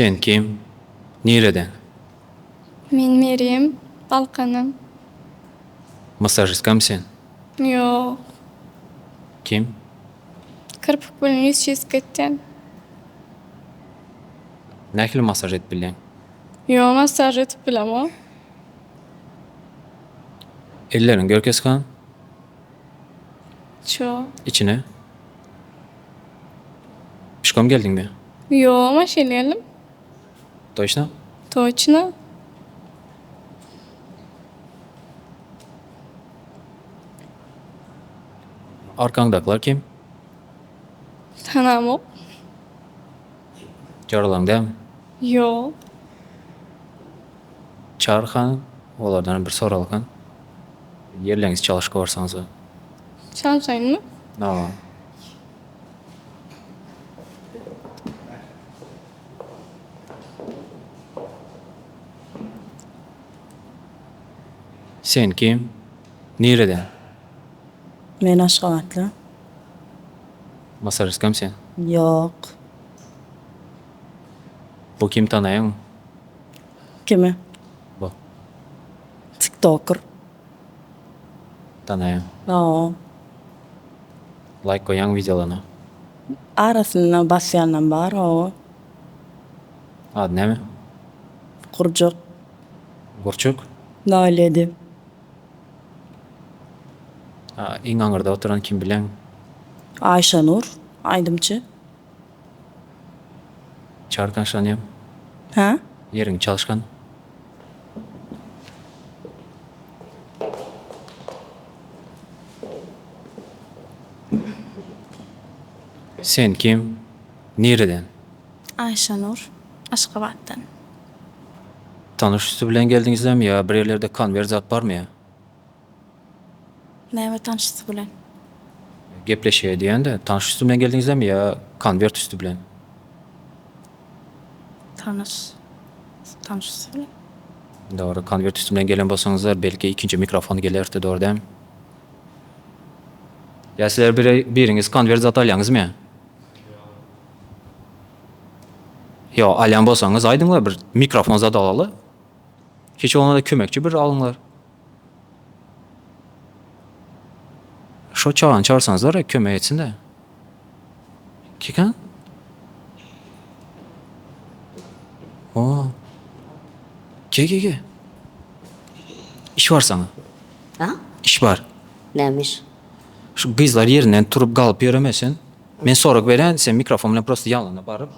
Sen kim? Nereden? Men Meryem, Balkanım. Masajistka mısın? Yo, Kim? kırpık bilen yüz kesip ketken. Nähili masaj et bilen? Yo, masaj etip bilem o. Ellerin görkeskan, Ço. içine. Pişkom geldin mi? Yo, maşeleyelim. Точно? Точно. Arkandaklar kim? Tanam o. Jaralan değil mi? Yo. Çağırkan, olardan bir soralkan. Yerleriniz çalışıp varsanız. Çalışayım mı? No. Sen kim? Nereden? Men Aşgabatlı. Masajistka mısın? Yok. Bu kim tanıyan mı? Kimi? Bu. TikToker. Tanıyan. O. Like koyan videolarına. Arasında basyandan var o. Adı ne mi? Kurcuk. Gurçuk. Naledi. En ağırda oturan kim bilen? Ayşe Nur. Aydımçı. Çağırkan şanıyım. Ha? Yerin çalışkan. Sen kim? Nereden? Ayşe Nur. Aşgabat'tan. Tanış üstü bilen geldinizler mi ya? Bir yerlerde konver zat var mı ya? Neyme tanıştı bilen? Gepleşeye diyen de tanış üstü bilen geldinizler mi ya? Konvert üstü bilen. Tanıştı bilen. Doğru. Konvert üstü bilen gelen bolsanızlar belki ikinci mikrofonu gelerdi doğru değil mi? Ya sizler biriniz konvert zat alyanız mı ya? Ya alyan bolsanız aydınlar bir mikrofon zat alalı. Hiç olmadı da kömekçi bir alınlar. Şu çağın çağırsanızlar ya kömek etsin de. Kikan? Oo. Ge. İş var sana. Ha? İş var. Neymiş? Şu kızlar yerinden turup kalıp yürümesin. Men sorak veren sen mikrofonla prosto yanına barıp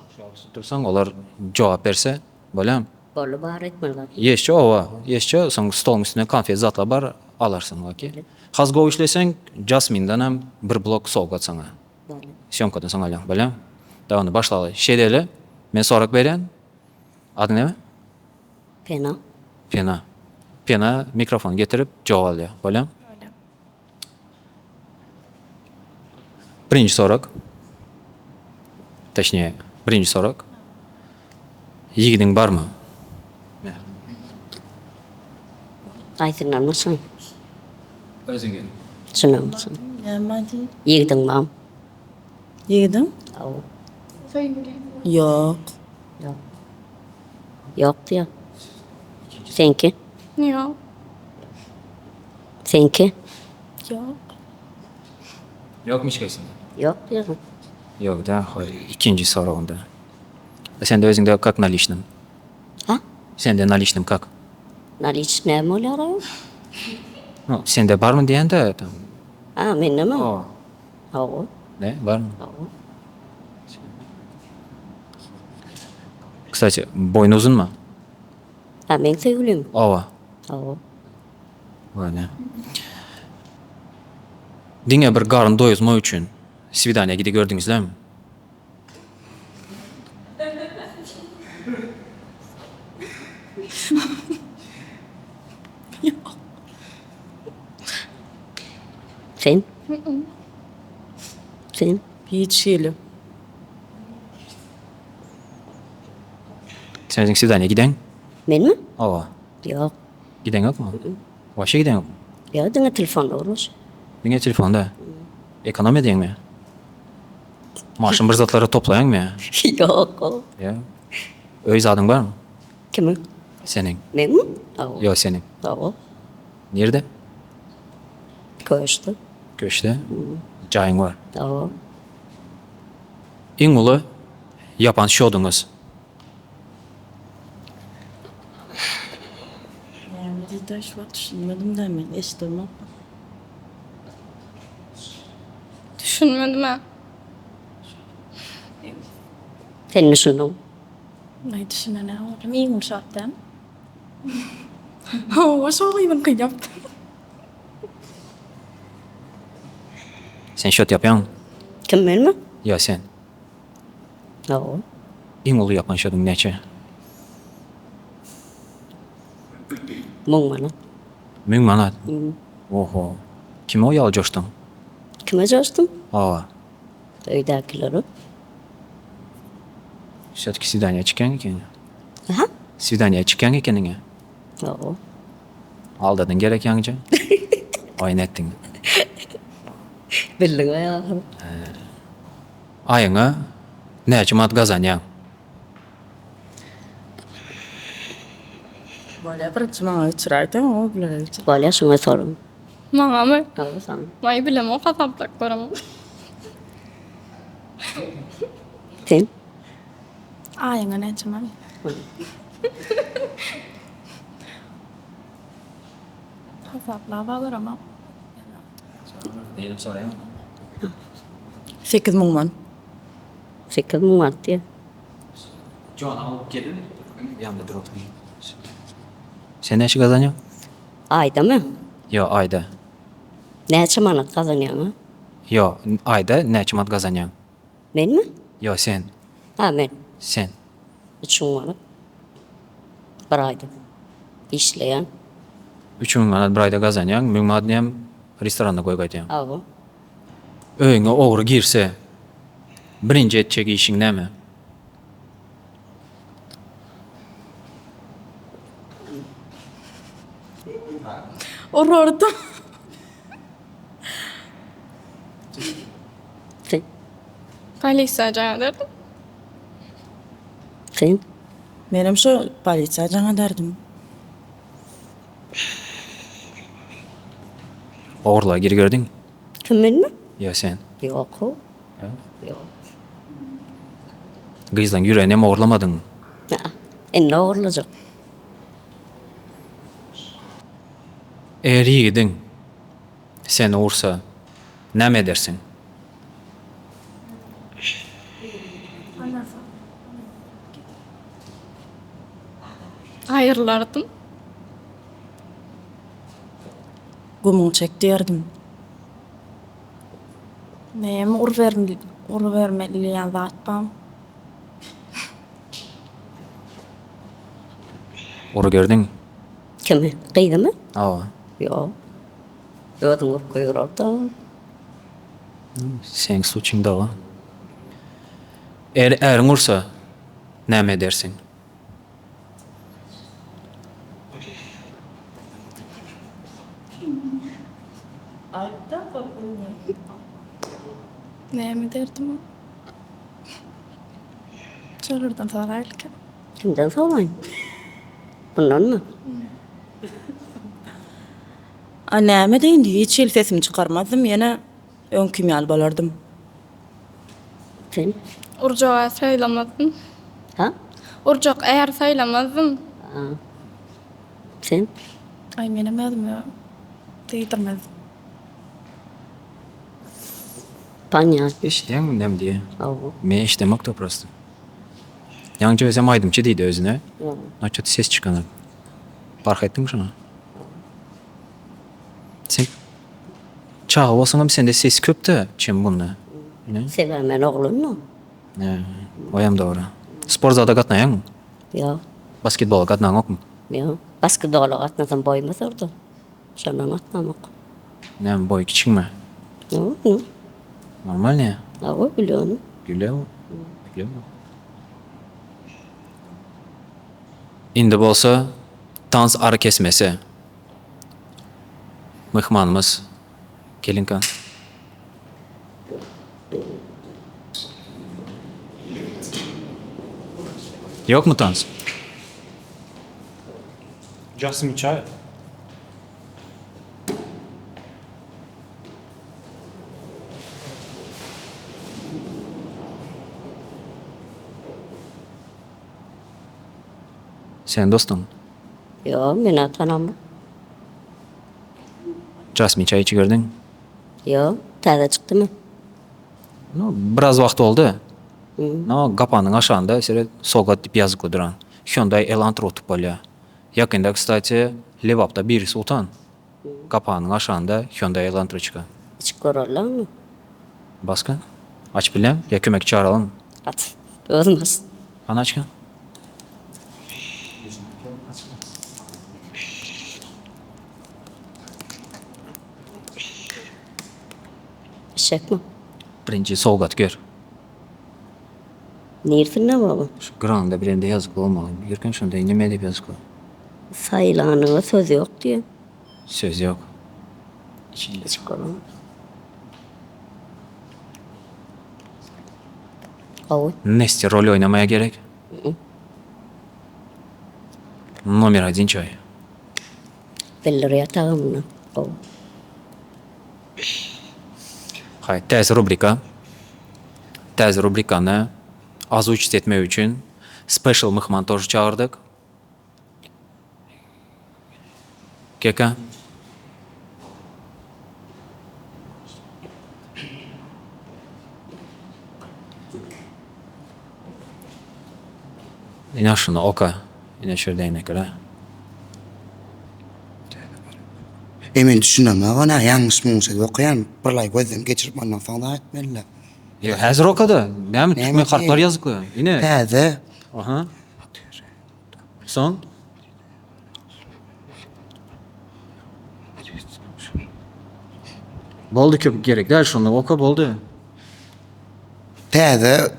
dursan olar cevap verse böyle mi? Bolu bahar etmiyorlar. Yeşçe ova. Yeşçe sen stolun üstüne konfet zatla bar alarsın vaki. Hazgo işlesen Jasmine'dan hem bir blok soğuk sana. Böyle. Syomkadan sana alan böyle mi? Daha onu başladı. Şeydeli men sorak veren adı ne mi? Fena. Pena. Pena mikrofon getirip cevap alıyor. Böyle mi? Birinci sorak. Точнее, birinci sorak. Yigidin var mı? Aytırlar mısın? Özün Sınav mısın? Gelmedi. Yigdin mam. Yedim. Au. Yok. Yok. Yok diyor. Senki? Yo. Senki? Yok. Yok mu hiç kesin? Yok diyor. Yok da ikinci soru onda. Sen de özünde как наличным? Ha? Sen de наличным как? Naliç ne mi oluyor? No, sen de var mı diyen de tam. Ha, benim mi? O. Au. Ne? Var mı? Au. Kısaca boyun uzun mu? Ha, ben sevgilim. Ova. Au. Öyle. Dine bir karın doyuzma için Svidaniya gidi gördünüz değil mi? Sen? Sen? Hiç yelim. Sen özün Svidaniya giden? Ben mi? Ova. Yok. Giden yok mu? Vaşa giden yok mu? Ya dine telefonda olur. Dine telefonda. Ekonomi edin mi? Maaşın bir zatları toplayan mı ya? Yok. Ya. Öz adın var mı? Kimin? Senin. Men mi? Awo. Yo senin. Awo. Nerede? Köşte. Köşte. Jayın var. Awo. Iň uly yapan şoduňuz. Yani bizde şu an düşünmedim de ben. Estirmem. Düşünmedim ha. Sen düşündün? Ay düşünene oğlum iyi yumuşattın. O soruyu ben kıyaptım. Sen şot yapýan? Kim men mi? Yo sen. Awo. Iň uly yapan şoduň neçe? Mung manat. 1000 manat. Oho. Kime o ýaly joşdyň? Kime coşdum? Aa. Öýdäkileri. Şotki sidaniýa çykan eken. Aha. Sidaniýa çykan ekeniňe. Awo. Aldadın gerek ýaňja. Oýnatdyň. Bildin ya. Aýyňa näçe manat gazanýan? Böyle bir cuma uçurardım o bile. Bala şuna sorun. Bana mı? Awo sen. Vay bilem o kasaplak var ama. Sen? Ayağına ne çaman? Kasaplığa bağlar ama. Diýelim soraýan. 8 mung man. 8 mung manat diye. Joan alıp gelin. Ýamda durup. Sen näçe gazanýan? Ayda mı? Yo aýda. Näçe manat kazanýan ha? Yo aýda näçe manat gazanýan? Men mi? Yo sen. Ha men. Sen. 3 mung manat. Bir ayda. İşleyen. 3000 manat bir aýda gazanýan, 1000 manat hem restoranda goýgaýdýan. Awo. Öýüňe ogry girse, birinji etjek işiň näme? Orordu. Sen? Polisiya derdim. Sen? Benim şu polisiya cana derdim. Ogryla gir gördüň? Kim men mi? Yo sen. Yok o. Yok. Gyzlaň ýüreğine hem ogurlamadyň? Ha. Ne olacak? Eger ýigidin seni ursa, näme edersin? Ayrılardım. Gumul çek derdim. Neyim ur vermeliyen zatpam. Oru gördüň? Kimi? Kıydı mı? Awa. Yok. Yodun vurup koyur orada. Sen suçuň da. Eger äriň ursa, näme edersin? Neyim derdim? Çorurdan sorarlık. Kimden sormayın? Bundan mı? Anneme deyin diye hiç el sesimi çıkarmazdım. Yine ön kimyal balardım. Sen? Urcağa sayılamazdım. Ha? Urcak eğer sayılamazdım. Ha. Sen? Ay benim adım ya. Değdirmezdim. Panya. Eşitýäňmi näme diýe? Awo. Men eşitmekde prosto. Ýaňja özem aýdymçy diýdi özüne. Yok. Naçat ses çıkanar. Fark ettin mi şuna? Sen çağı olsaňam sende ses köp-de çem bunda. Ne? Severmen oğlun mu? Oyam doğru. Spor zada gatnaýaňmy? Yok. Basketbola gatnaňokmy? Yok. Basketbola atmasam boymaz orada. Şondan atmamak. Näme boy kiçikmi? Yok. Normal ne? Awo biliyorum. Güle o. Güle o. Indi bolsa tans ara kesmesi. Mehmanımız Kelinkan. Yok mu tanış? Jasmine çay. Sen dostun. Yo, meni tanamam. Jasmine çay içi gördün. Yo, taze çıktı mı? No, biraz vaqt oldu. No, qapanın aşağında sere Sogat dip yazıklı duran. Hyundai Elantra otup bolya. Yakında, kstati, Levap'ta birisi utan. Qapanın aşağında Hyundai Elantra çıkan. İç görürler mi? Başka? Aç bilem, ya kömek çağıralım. At. Olmaz. Ana açkan. Eşek mi? Birinci Sogat gör. Nersin ne baba? Şu granda birinde yazıklı olmalı. Yürken şunda inime edip yazıklı. Sayılanına söz yok diyor. Söz yok. İçinde. İç görürler. Oy. Nesti rol oynamaya gerek. Номер один çay. Belleri yatağımına. Oy. Hay, tez rubrika. Tez rubrikanı oзвучить etmek için special mıhmantoru çağırdık. Keka. Yine şunu oka. Yine şuradayına göre. Men düşünäme gana ýalňyş muňşa okuyan birlay gözden geçirip ondan soňra etmeli. Ya hazır okada. Benim Türkmen Neyme harfler ki? yazıklı. Yine. Täze Aha. Son. Boldu köp gerek. Däl şunu oka boldu.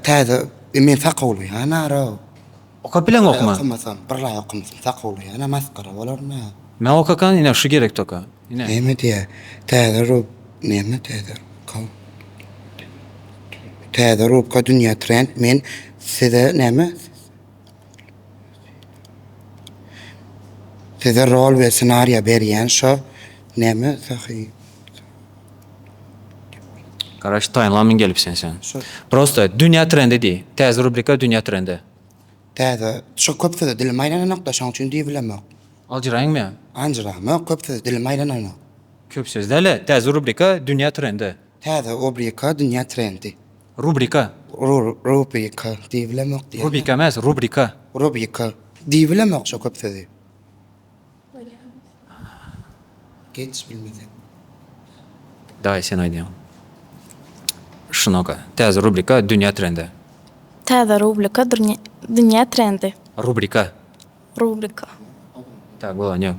täze men fakawly ýa ra. Oka bilen okuma. Okumasam birlay okumasam fakawly ýa maskara bolarmy? Ben okakan yine şu gerek toka. Yine. Näme diýe? Täze rup näme täze? Kal. Täze rupka dünýä trend men size näme? Size rol ve senaryo berýän şo näme sahy? Karaş Tayland'ın gelip sen. Şu- Просто dünya trendi değil. Tez rubrika dünya trendi. Täze şo köp söze dilim aýlanyp da şoň üçin diýibilemok. Alcırayın mı? Anjyramy köp söze dilim aýlanyp. Köp sözlerle tez rubrika dünya trendi. Täze obrika dünýä trendi. Rubrika. Rubrika diýibilemok diýe. Rubrika emas, rubrika. Rubrika diýibilemok şo köp söze. Geç bilmeden. Daha sen aydın. Şunu oka. Tez rubrika dünya trendi. Täze rubrika dünýä trendi. Rubrika. Rubrika. Так было, не.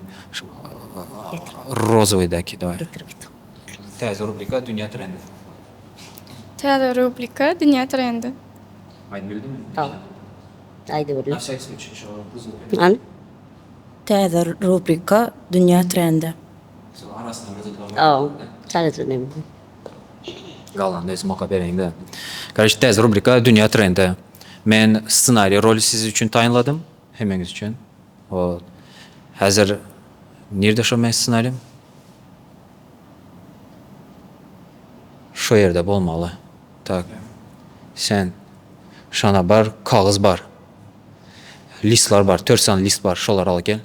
Розовый даки, давай. Getir git. Tez rubrika dünya trendi. Täze rubrika dünýä trendi. Aydın bildin mi? Al. Haydi böyle. Aşağı şu An. Täze rubrika dünýä trendi. arasında Al. Sadece ne? Galan dedim oka vereyim de. Kardeş tez rubrika dünya trendi. Men ssenariy rolü siz için tayinladım. Hemeniz için. O hazır nerede şu men ssenariyim? Şu yerde bolmalı. Tak. Sen şana bar, kağız bar. Listler var, 4 tane list var. Şolar al gel.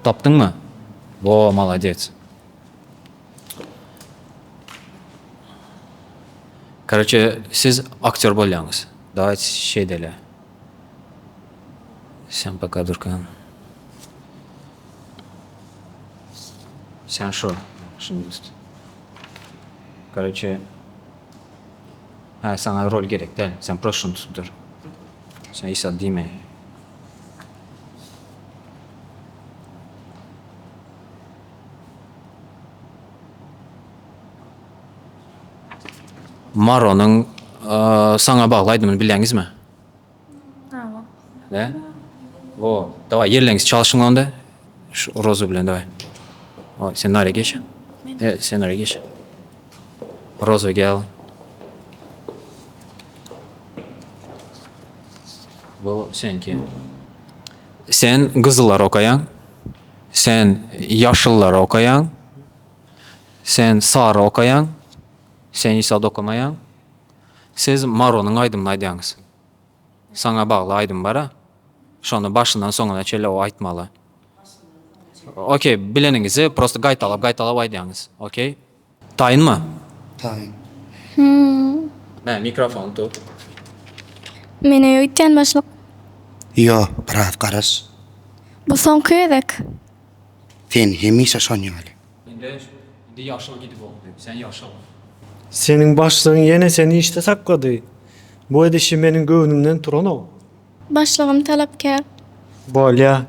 Taptın mı? Во, молодец. Короче, siz aktör bolyanız. Daha şey dele. Sen пока Durkan. Sen şu. Şimdi üst. Короче, ha, sana rol gerek değil. Sen просто şunu tuttur. Sen İsa değil mi? Maro'nun sana bağlaydığını bilýäňiz mi? Tamam. Ne? O, davay yerleriniz çalışın onda. Şu Rozu bilen davay. O, sen nereye geç? Evet, sen nereye geç? Rozu gel. Bu seninki. Sen kızıllar okayan, sen yaşıllar okayan, sen sarı okayan, sen ise okumayan. Siz Maro'nun aydımını aydıyanız. Sana bağlı aydım var ha. Şonu başından sonuna çele o aytmalı. Okey, bileninizi prosto gaytalap aydıyanız. Okey. Tayın mı? Tayin. Ne, mikrofon tut. Mene öýtýän başlyk. Yo, biraz karas. Bu soňky edek. Sen hemişe şonýaly. Indi yaşıl gidip oldu. Sen yaşıl. Senin başlığın yine seni işte sakladı. Bu edişi benim göğnümden turan o. Başlygym talapkär. Bolya.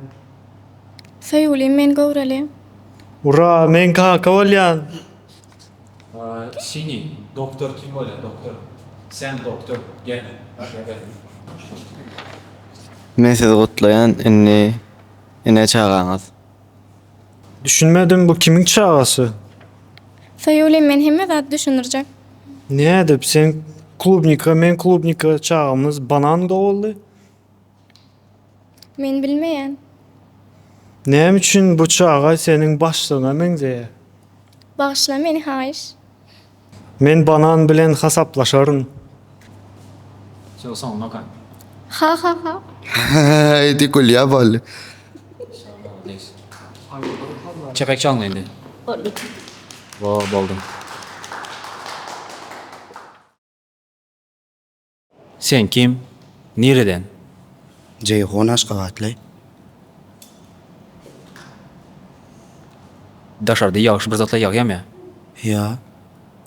Söýülim men gowrali. Ura men kaka olyan. Sini, doktor kim böyle doktor? Sen doktor, gel. Men sizi gutlayan ine çağırağınız. Düşünmedim bu kimin çağası? Söýülim men hemme zat düşünürjek. Ne edip sen klubnika men klubnika çağımız banan da oldu. Men bilmeýän. Ne için bu çağa senin başlığına menzeye? Bağışla meni haýyş. Men banan bilen hasaplaşarım. Sen son nokan. Ha ha ha. Haydi kul ya bol. Çepek çalma indi. Boldum. Sen kim? Nereden? Ceyhun Aşgabatly. Daşarda yağış bir zatla yağıyam ya. Ya.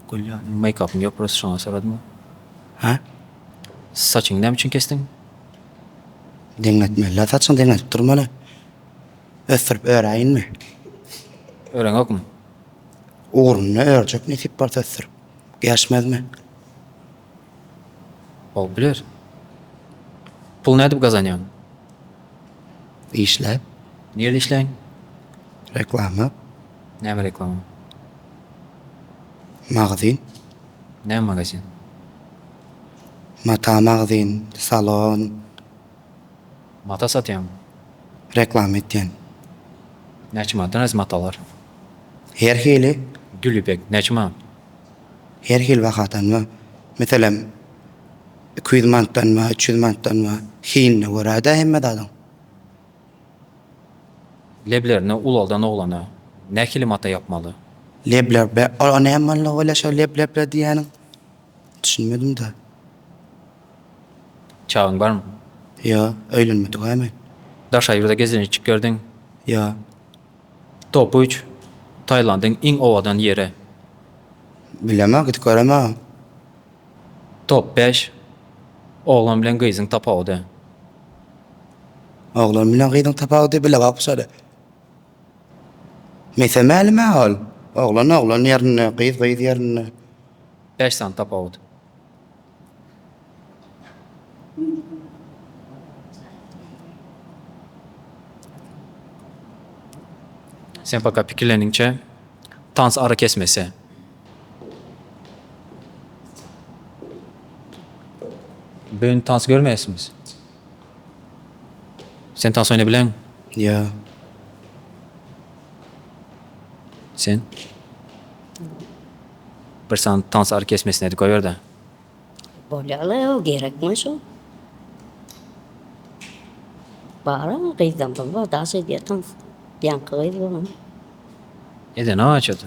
Kul ya. Make-up'ın yok, burası şuna soradım mı? Ha? Saçını ne için kestin? Dinletme. La saçın dinletip durmalı. Öfürüp öğreyin mi? Öğren yok mu? Uğrunu örecek ne tip var öfürüp. Geçmez mi? Ol bilir. Pul ne edip kazanyan? İşlep. Nerede işleyin? Reklamı. Ne mi reklamı? Magazin. Ne mi magazin? Mata magazin. Salon. Mata satyan. Reklam etyen. Ne çıma? Dönez matalar. Her hili. Gülüpek. Ne çıma? Her hil vakatan mı? Mesela 200 manattan mı? 300 manattan mı? Hiline göre de hemme dadın. Leblerine ulaldan oğlana. Ne kili mata yapmalı? Lebler be. O ne hemen öyle şey lebler diyenin. Düşünmedim de. Çağın var mı? Ya öğlenmedik hemen. Daşayırda gezini çık gördün. Ya. Top 3. Tayland'ın en ovadan yeri. Bileme git göreme. Top 5. Oğlan bilen kızın tapağıdı. Oğlum bilen gıydın tapağı de bile vapsadı. Mesela mi hal? Oğlan yerine, kıyız yerine. 5 tane tapağıdı. Sen fakat fikirlenince dans ara kesmesi. Bugün dans görmeyesiniz. Sen dans oynayabilen mi? Ya. Sen? Bir sana dans ara kesmesine de koyuyor da. Bolyaly o gerekmez o. Bara gıydan baba daş ediyatans. Yankı gıydı bana. Ede ne açadı?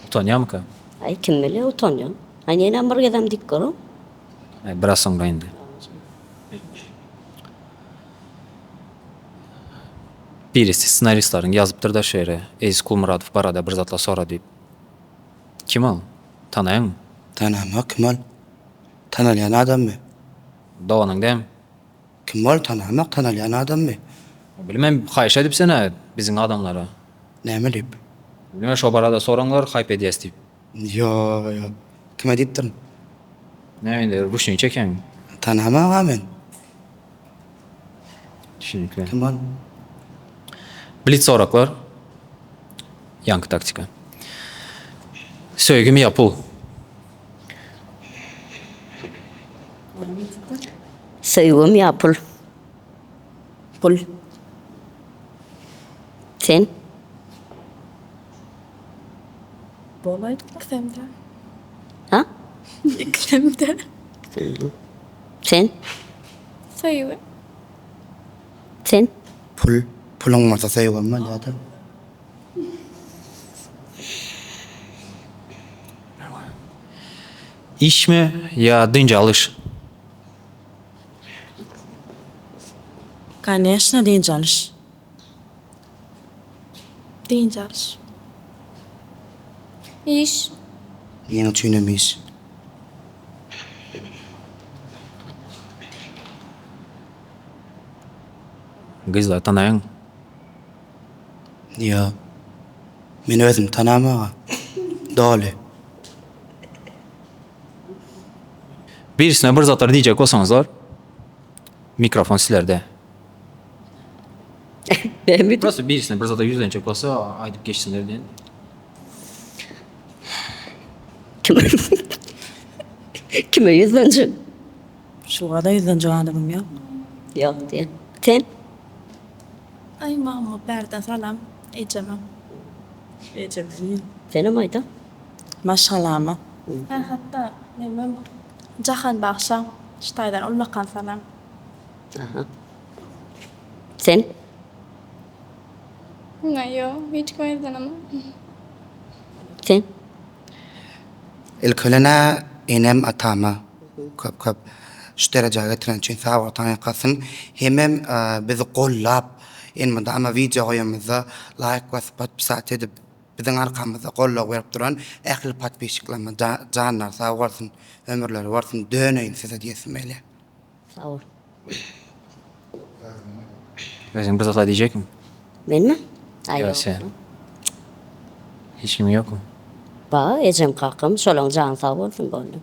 Utanıyor mu ki? Ay kim bilir utanıyor. Hani yine bir adam dik kuru. Biraz sonra indi. Birisi senaristlerin yazıptır da şöyle. Aziz Kulmuradov barada bir zatla sonra deyip. Kim o? Tanıyan mı? Tanıma Kemal. Tanılayan adam mı? Doğanın değil mi? Kemal tanımak tanılayan adam mı? Bilmem hayş edip sana bizim adamlara. Ne bileyim? Bilmem şu barada soranlar hayp ediyes deyip. Ya. Kime deyiptin? Ne indi? Ruşunu çeken. Tanıma hemen. Düşünükle. Kemal. Blitz oraklar. Yankı taktika. Söygümü yapıl. Söýgüm ya pul. Pul. Sen? Bolaydı. İkisem de. Ha? İkisem de. Sen? Soýugy. Sen? Pul. Pulun varsa sevgim var zaten. İş mi ya dınca alış? Конечно, deyin çalış. Deyince alış. İş. Yeni tüynemeyiz. Kızlar tanayın. Ya. Men özüm tanamağa. Doli. Birisine bir zatlar diyecek olsanızlar mikrofon sizlerde. Ben bir Burası birisine bir zatlar yüzlenecek olsa aydıp geçsinler diye. kime? Kime yüzlenecek? Şuğa da yüzden adamım ya. Yok diye. Sen? Ay Mahmut berden salam. Ecemem. Ecemin. Senem ayda? Maşallah ama. Ben hatta nemem Cahan Bakşam. Ştaydan ullakan salam. Aha. Sen? Yo, hiç koymadım. Sen? الكلنا إنام أتاما كب كب اشترى جاغة ترانشين ثاوة طاني قسم همم بذقول لاب إن مدعم فيديو غير مذا لايك وثبت بساعتي بذن أرقام مذا قول له ويربطران أخل بات بيشك لما جانا ثاوة ورثن أمر له ورثن دونين سيسا دي اسمالي Sağ ol. Özün bir zatlar diyecek mi? Ben mi? Ay Ya yok. sen. Hiç kim yok mu? Ba, ecem kakım, şolong can sağ olsun böyle.